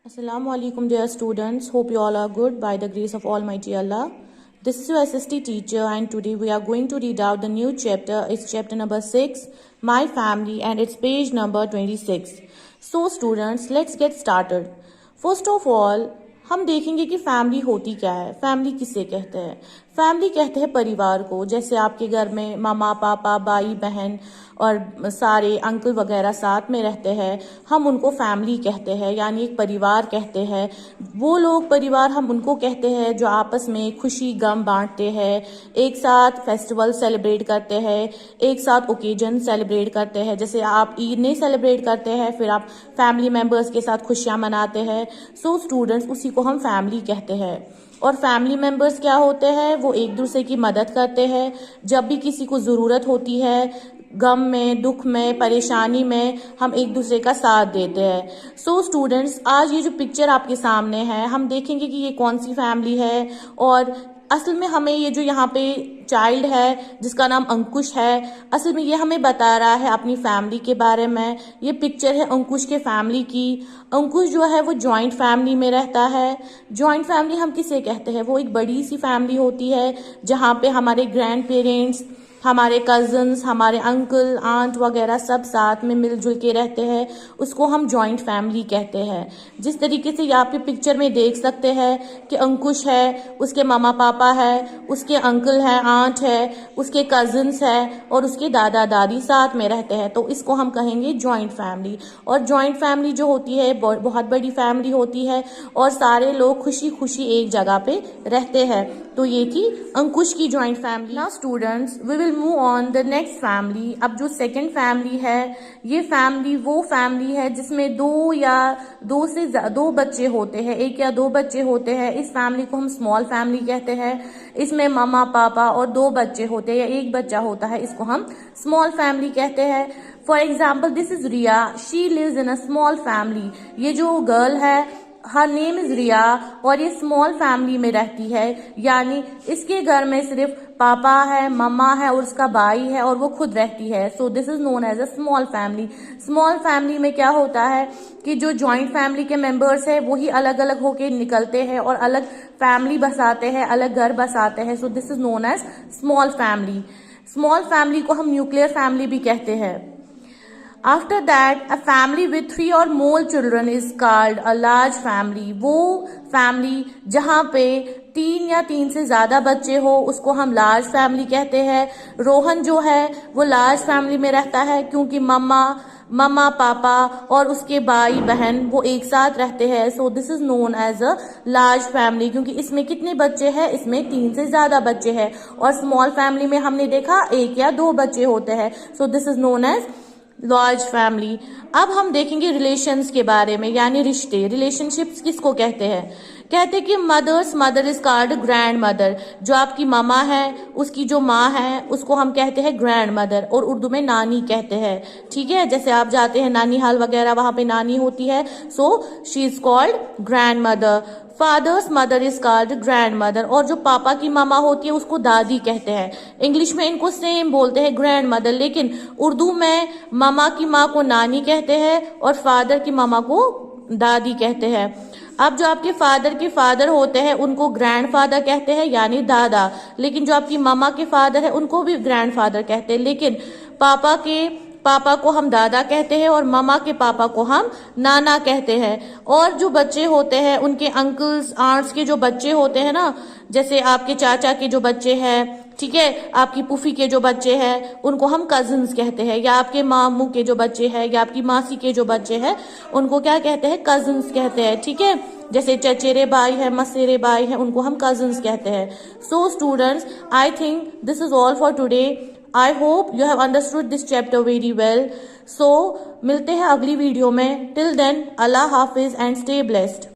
Assalamu alaikum dear students. Hope you all are good by the grace of Almighty Allah. This is your SST teacher and today we are going to read out the new chapter. It's chapter number 6, My Family, and it's page number 26. So students, let's get started. First of all, हम देखेंगे कि family होती क्या है। Family किसे कहते हैं? Family कहते हैं परिवार को। जैसे आपके घर में मामा पापा भाई बहन और सारे अंकल वगैरह साथ में रहते हैं, हम उनको फैमिली कहते हैं, यानी एक परिवार कहते हैं। वो लोग परिवार हम उनको कहते हैं जो आपस में खुशी गम बांटते हैं, एक साथ फेस्टिवल सेलिब्रेट करते हैं, एक साथ ओकेजन सेलिब्रेट करते हैं। जैसे आप ईद नहीं सेलिब्रेट करते हैं, फिर आप फैमिली मेम्बर्स के साथ खुशियाँ मनाते हैं। सो स्टूडेंट्स, उसी को हम फैमिली कहते हैं। और फैमिली मेम्बर्स क्या होते हैं? वो एक दूसरे की मदद करते हैं। जब भी किसी को ज़रूरत होती है, गम में, दुख में, परेशानी में, हम एक दूसरे का साथ देते हैं। सो स्टूडेंट्स, आज ये जो पिक्चर आपके सामने है, हम देखेंगे कि ये कौन सी फैमिली है। और असल में हमें ये जो यहाँ पे चाइल्ड है जिसका नाम अंकुश है, असल में ये हमें बता रहा है अपनी फैमिली के बारे में। ये पिक्चर है अंकुश के फैमिली की। अंकुश जो है वो जॉइंट फैमिली में रहता है। जॉइंट फैमिली हम किसे कहते हैं? वो एक बड़ी सी फैमिली होती है जहाँ पे हमारे ग्रैंड पेरेंट्स, हमारे कजन्स, हमारे अंकल आंट वगैरह सब साथ में मिलजुल के रहते हैं। उसको हम जॉइंट फैमिली कहते हैं। जिस तरीके से यहाँ पे पिक्चर में देख सकते हैं कि अंकुश है, उसके मामा पापा है, उसके अंकल है, आंट है, उसके कजन्स है और उसके दादा दादी साथ में रहते हैं। तो इसको हम कहेंगे जॉइंट फैमिली। और जॉइंट फैमिली जो होती है बहुत बड़ी फैमिली होती है और सारे लोग खुशी खुशी एक जगह पे रहते हैं। तो ये थी अंकुश की joint family. Now students, we will move on the next family. अब जो सेकंड फैमिली है, ये फैमिली वो फैमिली है जिसमें दो बच्चे होते हैं, एक या दो बच्चे होते हैं। इस फैमिली को हम स्मॉल फैमिली कहते हैं। इसमें मामा पापा और दो बच्चे होते हैं या एक बच्चा होता है, इसको हम स्मॉल फैमिली कहते हैं। For example, this is Riya, she lives in a small family. ये जो गर्ल है, हर नेम इज रिया और ये स्मॉल फैमिली में रहती है, यानी इसके घर में सिर्फ पापा है, मम्मा है और उसका भाई है और वो खुद रहती है। So this is known as a small family. Small family में क्या होता है कि जो जॉइंट फैमिली के मेंबर्स है वो ही अलग अलग होके निकलते हैं और अलग फैमिली बसाते हैं, अलग घर बसाते हैं। So this is known as small family. Small family को हम न्यूक्लियर फैमिली भी कहते हैं। After that, a family with 3 or more children is called a large family. वो फैमिली जहाँ पे 3 या 3 से ज्यादा बच्चे हो उसको हम लार्ज फैमिली कहते हैं। रोहन जो है वो लार्ज फैमिली में रहता है क्योंकि मम्मा पापा और उसके भाई बहन वो एक साथ रहते हैं। So this is known as a large family. क्योंकि इसमें कितने बच्चे हैं? इसमें 3 से ज्यादा बच्चे हैं। और स्मॉल फैमिली में हमने देखा 1 या 2 बच्चे होते हैं। So this is known as large family. अब हम देखेंगे रिलेशंस के बारे में, यानी रिश्ते। रिलेशनशिप्स किसको कहते हैं? कहते कि mother is called grand mother. जो आपकी मामा है उसकी जो माँ है उसको हम कहते हैं ग्रैंड मदर और उर्दू में नानी कहते हैं। ठीक है, जैसे आप जाते हैं नानी हाल वगैरह, वहां पे नानी होती है। So she is called grandmother. Father's mother is called grandmother. और जो पापा की मामा होती है उसको दादी कहते हैं। इंग्लिश में इनको सेम बोलते हैं ग्रैंड मदर, लेकिन उर्दू में मामा की माँ को नानी कहते हैं और फादर की मामा को दादी कहते हैं। अब जो आपके फादर के फादर होते हैं उनको ग्रैंड फादर कहते हैं, यानी दादा। लेकिन जो आपकी मामा के फादर है उनको भी ग्रैंड फादर कहते हैं। लेकिन पापा को हम दादा कहते हैं और मामा के पापा को हम नाना कहते हैं। और जो बच्चे होते हैं उनके अंकल्स आंट्स के जो बच्चे होते हैं ना, जैसे आपके चाचा के जो बच्चे हैं, ठीक है, आपकी पुफी के जो बच्चे हैं उनको हम कजिन्स कहते हैं। या आपके मामू के जो बच्चे हैं या आपकी मासी के जो बच्चे हैं उनको क्या कहते हैं? कजिन्स कहते हैं। ठीक है, जैसे चचेरे भाई है, मसेरे भाई है, उनको हम कजिन्स कहते हैं। So students, I think this is all for today. I hope you have understood this chapter very well. So मिलते हैं अगली वीडियो में। Till then, Allah Hafiz and stay blessed.